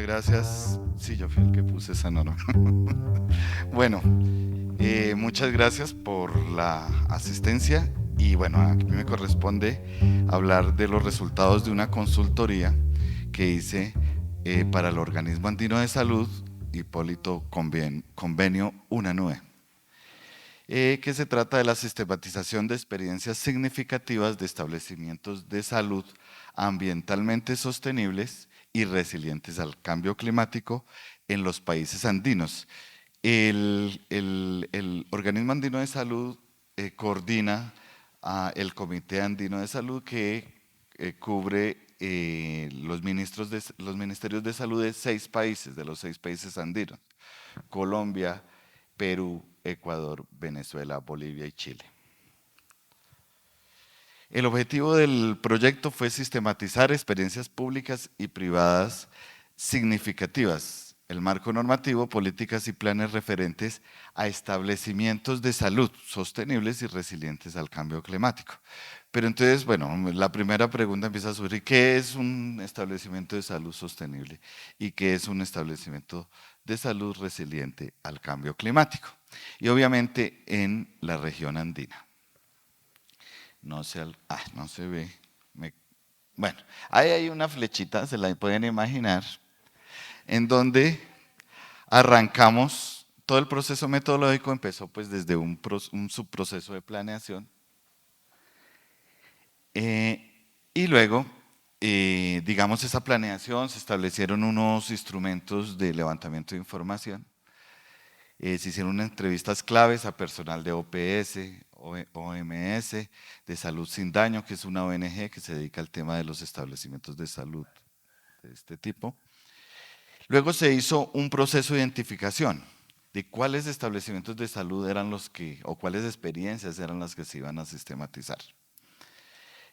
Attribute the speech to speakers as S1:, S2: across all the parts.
S1: muchas gracias. Sí, yo fui el que puse esa norma. Bueno, muchas gracias por la asistencia y bueno, a mí me corresponde hablar de los resultados de una consultoría que hice para el Organismo Andino de Salud, Hipólito Convenio UNANUE, que se trata de la sistematización de experiencias significativas de establecimientos de salud ambientalmente sostenibles y resilientes al cambio climático en los países andinos. El Organismo Andino de Salud coordina el Comité Andino de Salud que cubre los ministerios de salud de 6 países, de los 6 países andinos: Colombia, Perú, Ecuador, Venezuela, Bolivia y Chile. El objetivo del proyecto fue sistematizar experiencias públicas y privadas significativas, el marco normativo, políticas y planes referentes a establecimientos de salud sostenibles y resilientes al cambio climático. Pero entonces, bueno, la primera pregunta empieza a surgir: ¿qué es un establecimiento de salud sostenible? ¿Y qué es un establecimiento de salud resiliente al cambio climático? Y obviamente en la región andina. No se ve. Bueno, ahí hay una flechita, se la pueden imaginar, en donde arrancamos. Todo el proceso metodológico empezó pues desde un subproceso de planeación, y luego, digamos, esa planeación, se establecieron unos instrumentos de levantamiento de información. Se hicieron unas entrevistas claves a personal de OPS, OMS, de Salud Sin Daño, que es una ONG que se dedica al tema de los establecimientos de salud de este tipo. Luego se hizo un proceso de identificación de cuáles establecimientos de salud eran los que, o cuáles experiencias eran las que se iban a sistematizar.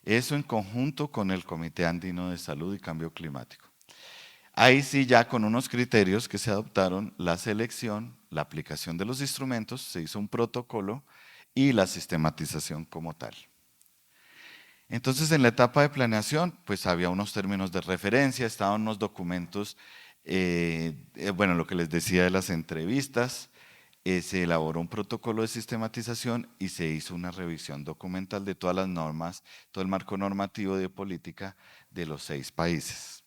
S1: Eso en conjunto con el Comité Andino de Salud y Cambio Climático. Ahí sí, ya con unos criterios que se adoptaron: la selección, la aplicación de los instrumentos, se hizo un protocolo y la sistematización como tal. Entonces, en la etapa de planeación, pues había unos términos de referencia, estaban unos documentos, bueno, lo que les decía de las entrevistas, se elaboró un protocolo de sistematización y se hizo una revisión documental de todas las normas, todo el marco normativo de política de los 6 países.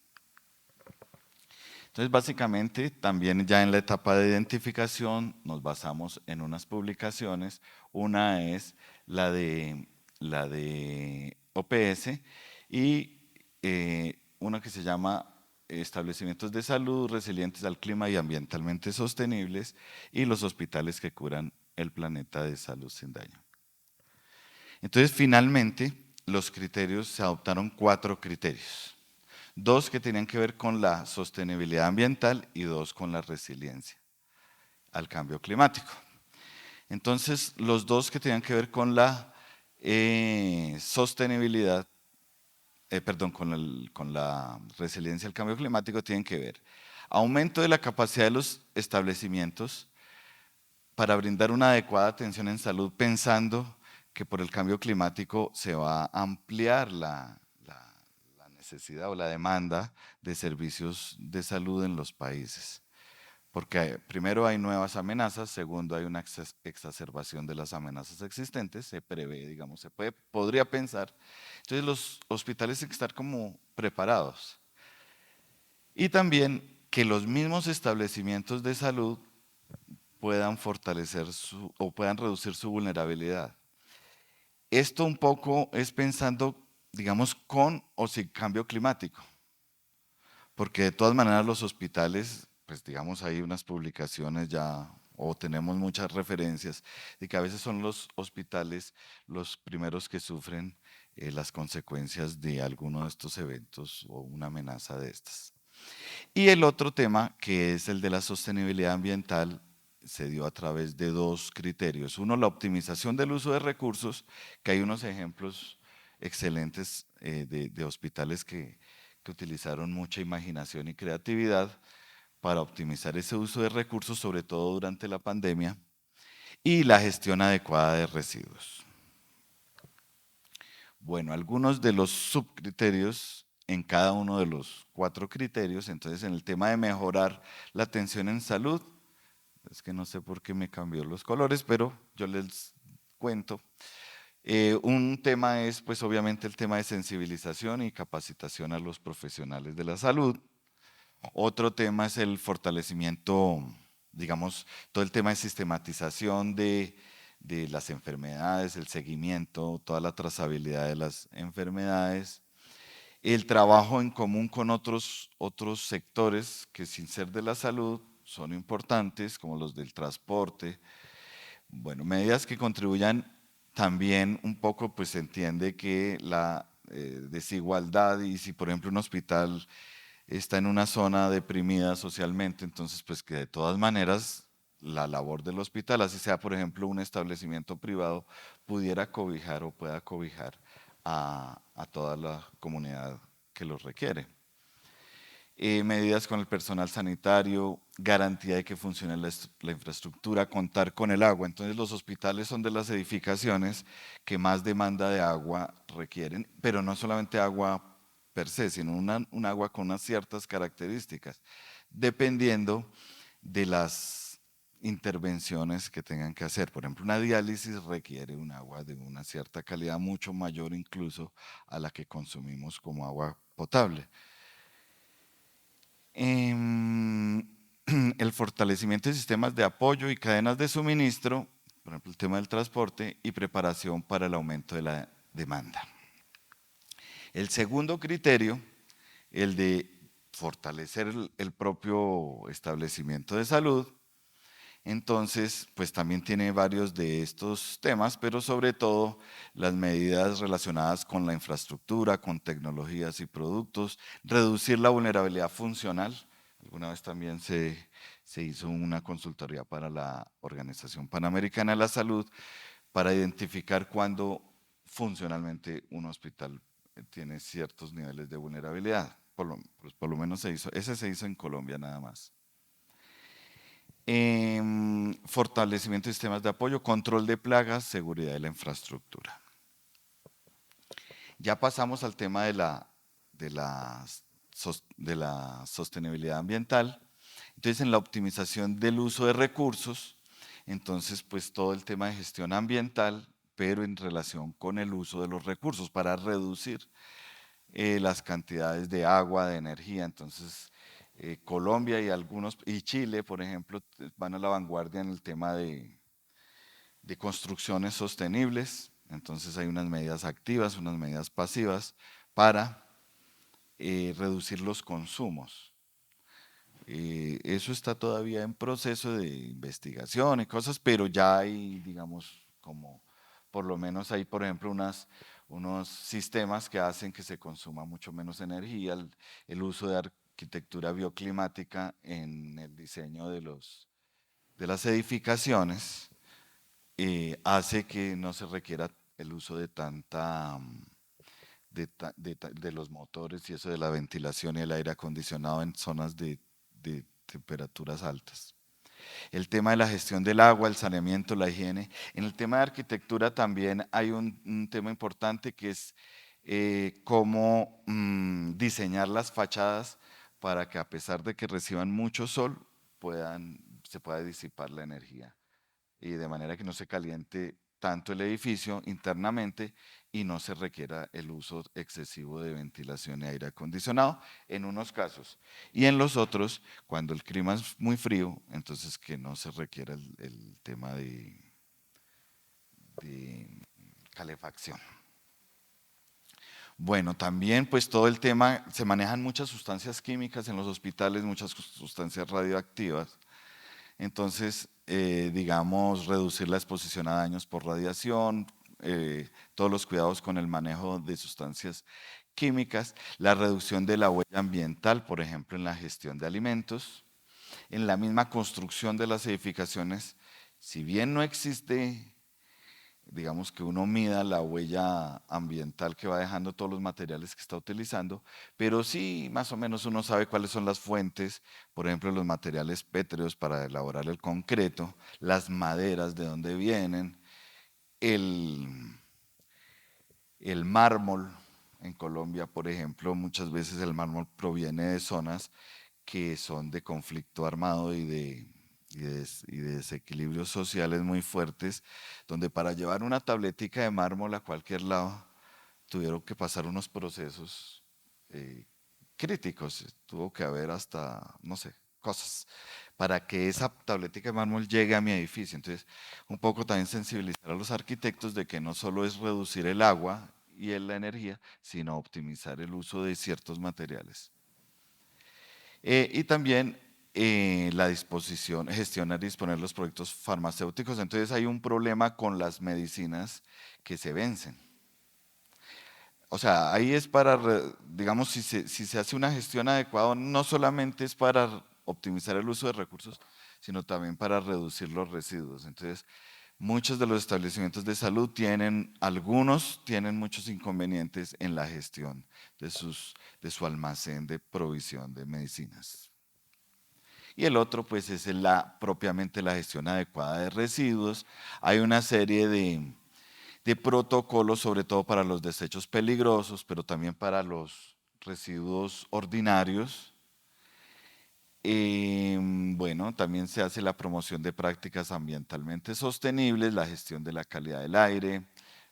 S1: Entonces, básicamente, también ya en la etapa de identificación nos basamos en unas publicaciones. Una es la de OPS y una que se llama Establecimientos de Salud Resilientes al Clima y Ambientalmente Sostenibles y los hospitales que curan el planeta de salud sin daño. Entonces, finalmente, los criterios, se adoptaron 4 criterios. 2 que tenían que ver con la sostenibilidad ambiental y 2 con la resiliencia al cambio climático. Entonces, los 2 que tenían que ver con la sostenibilidad, con la resiliencia al cambio climático, tienen que ver: aumento de la capacidad de los establecimientos para brindar una adecuada atención en salud, pensando que por el cambio climático se va a ampliar la necesidad o la demanda de servicios de salud en los países. Porque primero hay nuevas amenazas, segundo hay una exacerbación de las amenazas existentes, se prevé, digamos, podría pensar. Entonces los hospitales tienen que estar como preparados. Y también que los mismos establecimientos de salud puedan fortalecer o puedan reducir su vulnerabilidad. Esto un poco es pensando, digamos, con o sin cambio climático, porque de todas maneras los hospitales, pues digamos, hay unas publicaciones ya, o tenemos muchas referencias de que a veces son los hospitales los primeros que sufren las consecuencias de alguno de estos eventos o una amenaza de estas. Y el otro tema, que es el de la sostenibilidad ambiental, se dio a través de 2 criterios. Uno, la optimización del uso de recursos, que hay unos ejemplos excelentes de hospitales que utilizaron mucha imaginación y creatividad para optimizar ese uso de recursos, sobre todo durante la pandemia, y la gestión adecuada de residuos. Bueno, algunos de los subcriterios en cada uno de los 4 criterios. Entonces, en el tema de mejorar la atención en salud, es que no sé por qué me cambió los colores, pero yo les cuento. Un tema es, pues obviamente, el tema de sensibilización y capacitación a los profesionales de la salud. Otro tema es el fortalecimiento, digamos, todo el tema de sistematización de las enfermedades, el seguimiento, toda la trazabilidad de las enfermedades, el trabajo en común con otros sectores que sin ser de la salud son importantes, como los del transporte. Bueno, medidas que contribuyan también un poco, pues se entiende que la desigualdad y si por ejemplo un hospital está en una zona deprimida socialmente, entonces pues que de todas maneras la labor del hospital, así sea por ejemplo un establecimiento privado, pudiera cobijar o pueda cobijar a toda la comunidad que los requiere. Medidas con el personal sanitario, garantía de que funcione la infraestructura, contar con el agua. Entonces los hospitales son de las edificaciones que más demanda de agua requieren, pero no solamente agua per se, sino un agua con unas ciertas características, dependiendo de las intervenciones que tengan que hacer. Por ejemplo, una diálisis requiere un agua de una cierta calidad mucho mayor incluso a la que consumimos como agua potable. Em, el fortalecimiento de sistemas de apoyo y cadenas de suministro, por ejemplo, el tema del transporte y preparación para el aumento de la demanda. El segundo criterio, el de fortalecer el propio establecimiento de salud, entonces, pues también tiene varios de estos temas, pero sobre todo las medidas relacionadas con la infraestructura, con tecnologías y productos, reducir la vulnerabilidad funcional. Alguna vez también se hizo una consultoría para la Organización Panamericana de la Salud para identificar cuándo funcionalmente un hospital tiene ciertos niveles de vulnerabilidad. Pues por lo menos ese se hizo en Colombia nada más. Fortalecimiento de sistemas de apoyo, control de plagas, seguridad de la infraestructura. Ya pasamos al tema de la sostenibilidad ambiental. Entonces, en la optimización del uso de recursos, entonces, pues todo el tema de gestión ambiental, pero en relación con el uso de los recursos para reducir las cantidades de agua, de energía. Entonces, Colombia y Chile, por ejemplo, van a la vanguardia en el tema de construcciones sostenibles. Entonces hay unas medidas activas, unas medidas pasivas para reducir los consumos. Eso está todavía en proceso de investigación y cosas, pero ya hay, digamos, como por lo menos hay, por ejemplo, unos sistemas que hacen que se consuma mucho menos energía, el uso de arquitectura bioclimática en el diseño de las edificaciones hace que no se requiera el uso de de los motores y eso de la ventilación y el aire acondicionado en zonas de temperaturas altas. El tema de la gestión del agua, el saneamiento, la higiene. En el tema de arquitectura también hay un tema importante que es cómo diseñar las fachadas para que a pesar de que reciban mucho sol, se pueda disipar la energía y de manera que no se caliente tanto el edificio internamente y no se requiera el uso excesivo de ventilación y aire acondicionado en unos casos. Y en los otros, cuando el clima es muy frío, entonces que no se requiera el tema de calefacción. Bueno, también pues todo el tema, se manejan muchas sustancias químicas en los hospitales, muchas sustancias radioactivas. Entonces, digamos, reducir la exposición a daños por radiación, todos los cuidados con el manejo de sustancias químicas, la reducción de la huella ambiental, por ejemplo, en la gestión de alimentos, en la misma construcción de las edificaciones, si bien no existe, digamos, que uno mida la huella ambiental que va dejando todos los materiales que está utilizando, pero sí más o menos uno sabe cuáles son las fuentes, por ejemplo, los materiales pétreos para elaborar el concreto, las maderas de dónde vienen, el, el mármol, En Colombia, por ejemplo, muchas veces el mármol proviene de zonas que son de conflicto armado y de desequilibrios sociales muy fuertes, donde para llevar una tabletica de mármol a cualquier lado tuvieron que pasar unos procesos eh, críticos. Tuvo que haber hasta, no sé, cosas para que esa tabletica de mármol llegue a mi edificio. Entonces, un poco también sensibilizar a los arquitectos de que no solo es reducir el agua y la energía, sino optimizar el uso de ciertos materiales. Y también la disposición, gestionar y disponer los proyectos farmacéuticos. Entonces hay un problema con las medicinas que se vencen. O sea, ahí es para, digamos, si se hace una gestión adecuada, no solamente es para optimizar el uso de recursos, sino también para reducir los residuos. Entonces, muchos de los establecimientos de salud tienen, algunos tienen muchos inconvenientes en la gestión de su almacén de provisión de medicinas. Y el otro, pues, es propiamente la gestión adecuada de residuos. Hay una serie de protocolos, sobre todo para los desechos peligrosos, pero también para los residuos ordinarios. Bueno, también se hace la promoción de prácticas ambientalmente sostenibles, la gestión de la calidad del aire,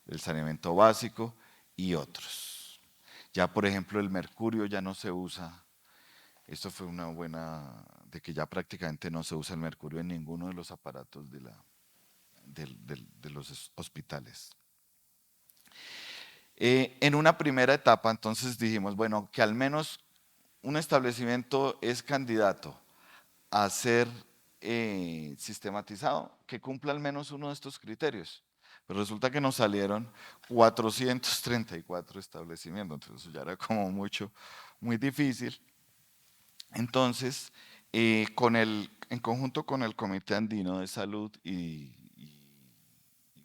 S1: el saneamiento básico y otros. Ya, por ejemplo, el mercurio ya no se usa. Esto fue una buena, de que ya prácticamente no se usa el mercurio en ninguno de los aparatos de los hospitales. En una primera etapa, entonces dijimos, bueno, que al menos un establecimiento es candidato a ser sistematizado, que cumpla al menos uno de estos criterios. Pero resulta que nos salieron 434 establecimientos, entonces eso ya era como mucho, muy difícil. Entonces, en conjunto con el Comité Andino de Salud y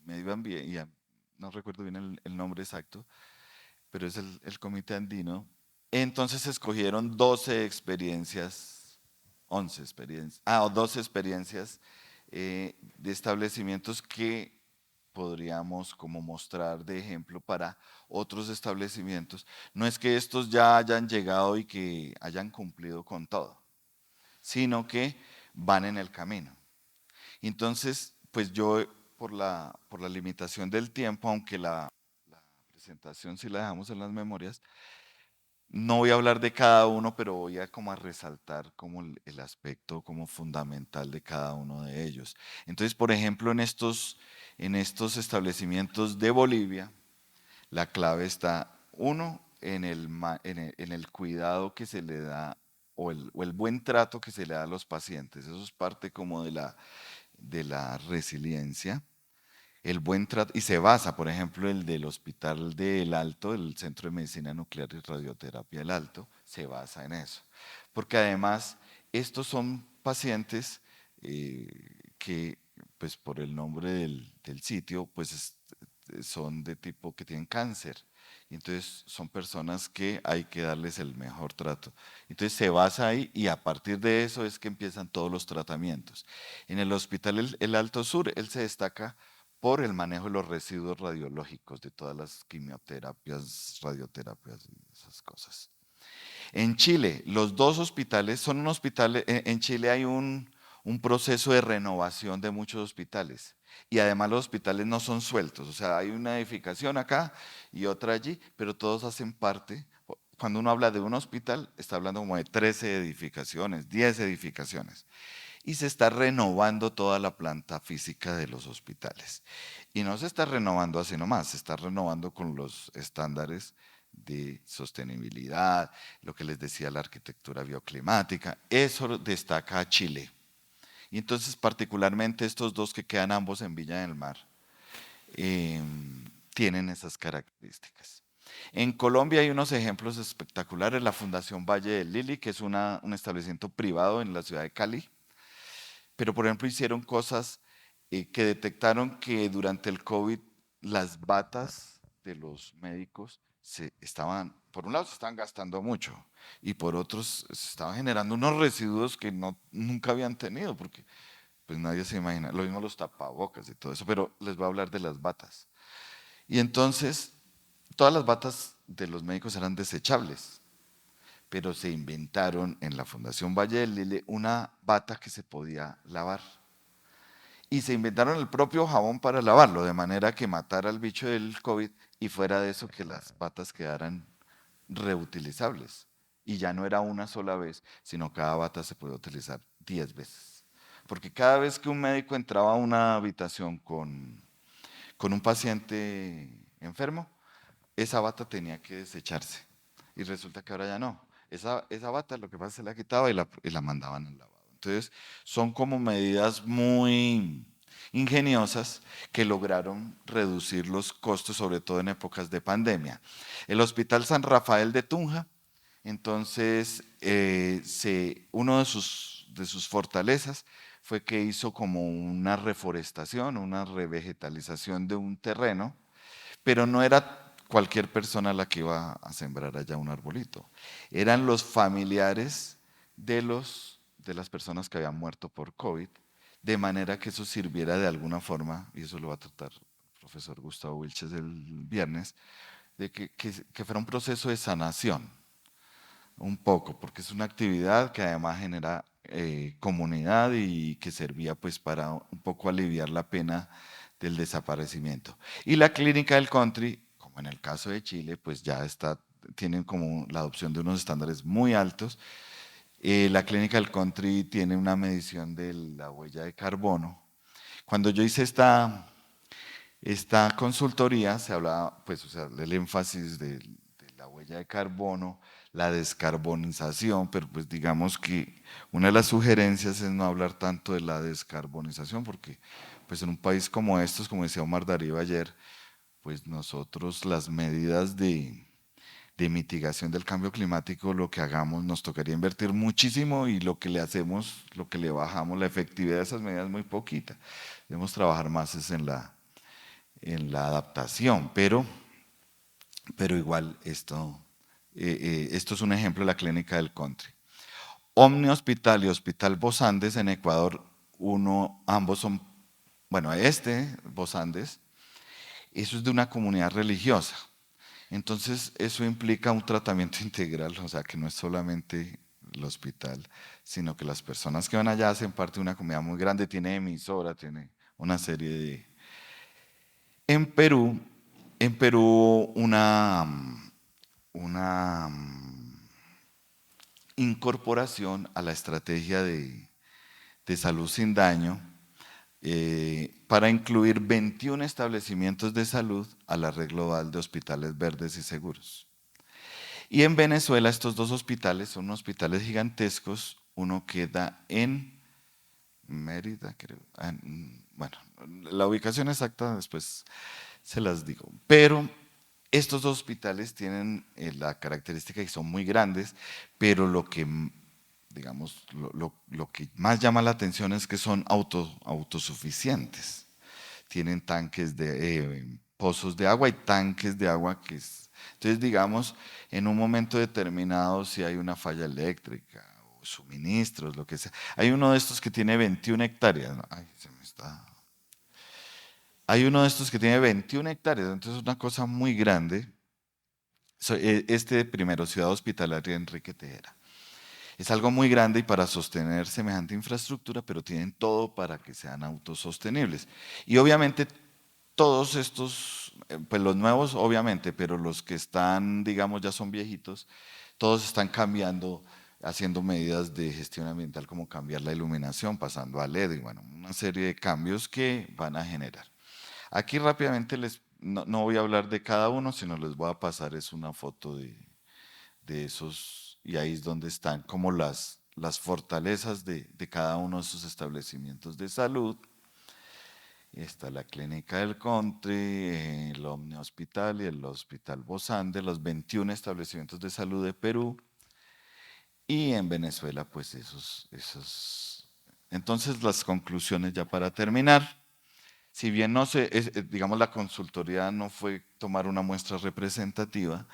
S1: Medio Ambiente, no recuerdo bien el nombre exacto, pero es el Comité Andino. Entonces escogieron 12 experiencias, 11 experiencias, o 12 experiencias de establecimientos que podríamos como mostrar de ejemplo para otros establecimientos. No es que estos ya hayan llegado y que hayan cumplido con todo, sino que van en el camino. Entonces, pues yo por la limitación del tiempo, aunque la presentación sí la dejamos en las memorias, no voy a hablar de cada uno, pero voy a como a resaltar como el aspecto como fundamental de cada uno de ellos. Entonces, por ejemplo, en estos establecimientos de Bolivia, la clave está, uno, en el cuidado que se le da o el buen trato que se le da a los pacientes. Eso es parte como de la resiliencia. El buen trato, y se basa, por ejemplo, el del Hospital del Alto, el Centro de Medicina Nuclear y Radioterapia del Alto, se basa en eso. Porque además, estos son pacientes que, pues por el nombre del sitio, pues son de tipo que tienen cáncer. Y entonces son personas que hay que darles el mejor trato. Entonces se basa ahí y a partir de eso es que empiezan todos los tratamientos. En el Hospital el Alto Sur, él se destaca por el manejo de los residuos radiológicos, de todas las quimioterapias, radioterapias y esas cosas. En Chile, los dos hospitales son un hospital, en Chile hay un proceso de renovación de muchos hospitales y además los hospitales no son sueltos, o sea, hay una edificación acá y otra allí, pero todos hacen parte. Cuando uno habla de un hospital, está hablando como de 13 edificaciones, 10 edificaciones y se está renovando toda la planta física de los hospitales. Y no se está renovando así nomás, se está renovando con los estándares de sostenibilidad, lo que les decía la arquitectura bioclimática. Eso destaca a Chile. Y entonces particularmente estos dos que quedan ambos en Villa del Mar eh, tienen esas características. En Colombia hay unos ejemplos espectaculares. La Fundación Valle del Lili, que es un establecimiento privado en la ciudad de Cali, pero, por ejemplo, hicieron cosas que detectaron que durante el COVID las batas de los médicos por un lado se estaban gastando mucho y por otros se estaban generando unos residuos que nunca habían tenido, porque pues nadie se imagina, lo mismo los tapabocas y todo eso, pero les voy a hablar de las batas. Y entonces todas las batas de los médicos eran desechables, pero se inventaron en la Fundación Valle del Lile una bata que se podía lavar. Y se inventaron el propio jabón para lavarlo, de manera que matara al bicho del COVID y fuera de eso que las batas quedaran reutilizables. Y ya no era una sola vez, sino cada bata se podía utilizar 10 veces. Porque cada vez que un médico entraba a una habitación con un paciente enfermo, esa bata tenía que desecharse. Y resulta que ahora ya no. Esa bata lo que pasa es que se la quitaba y la mandaban al lavado. Entonces, son como medidas muy ingeniosas que lograron reducir los costos, sobre todo en épocas de pandemia. El Hospital San Rafael de Tunja, entonces, uno de sus fortalezas fue que hizo como una reforestación, una revegetalización de un terreno, pero no era cualquier persona la que iba a sembrar allá un arbolito. Eran los familiares de las personas que habían muerto por COVID, de manera que eso sirviera de alguna forma, y eso lo va a tratar el profesor Gustavo Wilches el viernes, de que fuera un proceso de sanación, un poco, porque es una actividad que además genera comunidad y que servía pues para un poco aliviar la pena del desaparecimiento. Y la clínica del country, como en el caso de Chile, pues ya tienen como la adopción de unos estándares muy altos. La clínica del country tiene una medición de la huella de carbono. Cuando yo hice esta consultoría se hablaba, pues, o sea, del énfasis de la huella de carbono, la descarbonización, pero pues digamos que una de las sugerencias es no hablar tanto de la descarbonización, porque pues en un país como estos, como decía Omar Darío ayer, pues nosotros las medidas de mitigación del cambio climático, lo que hagamos, nos tocaría invertir muchísimo y lo que le hacemos, lo que le bajamos, la efectividad de esas medidas es muy poquita. Debemos trabajar más es en la adaptación, pero igual esto es un ejemplo de la clínica del country. Omni Hospital y Hospital Bos Andes en Ecuador, ambos son, bueno, Bos Andes, eso es de una comunidad religiosa. Entonces, eso implica un tratamiento integral, o sea, que no es solamente el hospital, sino que las personas que van allá hacen parte de una comunidad muy grande, tiene emisora, tiene una serie de... En Perú, una incorporación a la estrategia de salud sin daño para incluir 21 establecimientos de salud a la red global de hospitales verdes y seguros. Y en Venezuela estos dos hospitales son hospitales gigantescos. Uno queda en Mérida, creo. Bueno, la ubicación exacta después se las digo. Pero estos dos hospitales tienen la característica que son muy grandes, pero lo que, digamos, lo que más llama la atención es que son autosuficientes. Tienen tanques pozos de agua y tanques de agua Entonces, digamos, en un momento determinado, si hay una falla eléctrica o suministros, lo que sea. Hay uno de estos que tiene 21 hectáreas. ¿No? Ay, se me está... Hay uno de estos que tiene 21 hectáreas, entonces es una cosa muy grande. Este primero, Ciudad Hospitalaria Enrique Tejera. Es algo muy grande y para sostener semejante infraestructura, pero tienen todo para que sean autosostenibles. Y obviamente todos estos, pues los nuevos obviamente, pero los que están, digamos, ya son viejitos, todos están cambiando, haciendo medidas de gestión ambiental como cambiar la iluminación, pasando a LED y bueno, una serie de cambios que van a generar. Aquí rápidamente no voy a hablar de cada uno, sino les voy a pasar es una foto de esos, y ahí es donde están como las fortalezas de cada uno de esos establecimientos de salud. Está la Clínica del Country, el Omni Hospital y el Hospital Bos Andes, los 21 establecimientos de salud de Perú. Y en Venezuela, pues esos. Entonces, las conclusiones ya para terminar. Si bien no se, digamos, la consultoría no fue tomar una muestra representativa,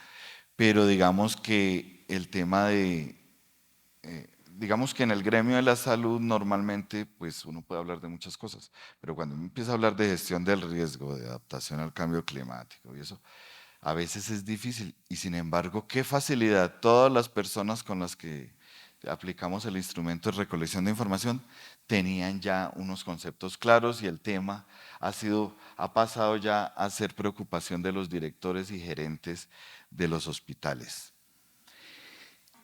S1: pero digamos que el tema digamos que en el gremio de la salud normalmente, pues uno puede hablar de muchas cosas, pero cuando uno empieza a hablar de gestión del riesgo, de adaptación al cambio climático y eso, A veces es difícil y sin embargo, qué facilidad. Todas las personas con las que aplicamos el instrumento de recolección de información tenían ya unos conceptos claros y el tema ha pasado ya a ser preocupación de los directores y gerentes de los hospitales.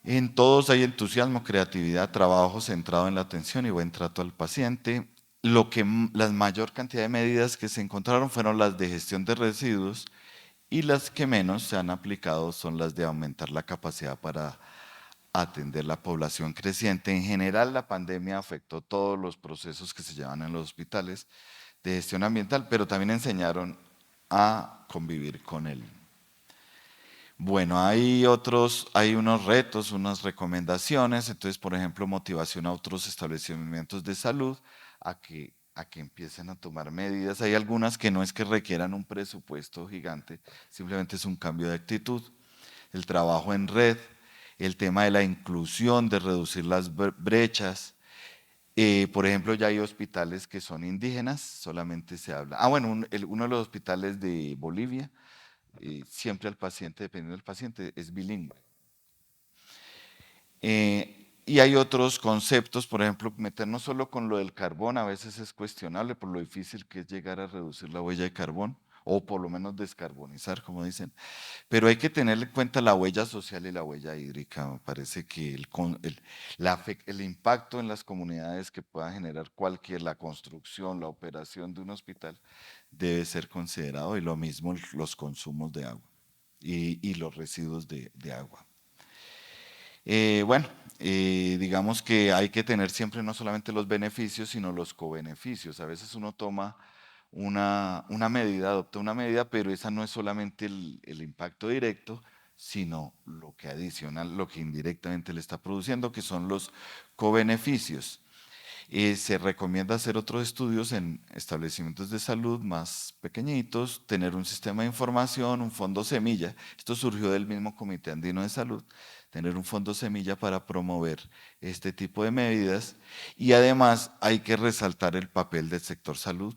S1: En todos hay entusiasmo, creatividad, trabajo centrado en la atención y buen trato al paciente. La mayor cantidad de medidas que se encontraron fueron las de gestión de residuos y las que menos se han aplicado son las de aumentar la capacidad para atender la población creciente. En general, la pandemia afectó todos los procesos que se llevan en los hospitales de gestión ambiental, pero también enseñaron a convivir con él. Bueno, hay unos retos, unas recomendaciones, entonces, por ejemplo, motivación a otros establecimientos de salud a que empiecen a tomar medidas. Hay algunas que no es que requieran un presupuesto gigante, simplemente es un cambio de actitud. El trabajo en red, el tema de la inclusión, de reducir las brechas. Por ejemplo, ya hay hospitales que son indígenas, solamente se habla. Bueno, uno de los hospitales de Bolivia siempre al paciente, dependiendo del paciente, es bilingüe. Y hay otros conceptos, por ejemplo, meternos solo con lo del carbón a veces es cuestionable por lo difícil que es llegar a reducir la huella de carbón o por lo menos descarbonizar, como dicen. Pero hay que tener en cuenta la huella social y la huella hídrica. Me parece que el impacto en las comunidades que pueda generar la construcción, la operación de un hospital debe ser considerado y lo mismo los consumos de agua y los residuos de agua. Bueno, digamos que hay que tener siempre no solamente los beneficios, sino los cobeneficios. A veces uno toma una medida, adopta una medida, pero esa no es solamente el impacto directo, sino lo que adicional, lo que indirectamente le está produciendo, que son los cobeneficios. Se recomienda hacer otros estudios en establecimientos de salud más pequeñitos, tener un sistema de información, un fondo semilla. Esto surgió del mismo Comité Andino de Salud, tener un fondo semilla para promover este tipo de medidas. Y además hay que resaltar el papel del sector salud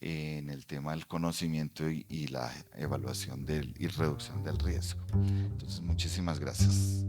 S1: en el tema del conocimiento y la evaluación y reducción del riesgo. Entonces, muchísimas gracias.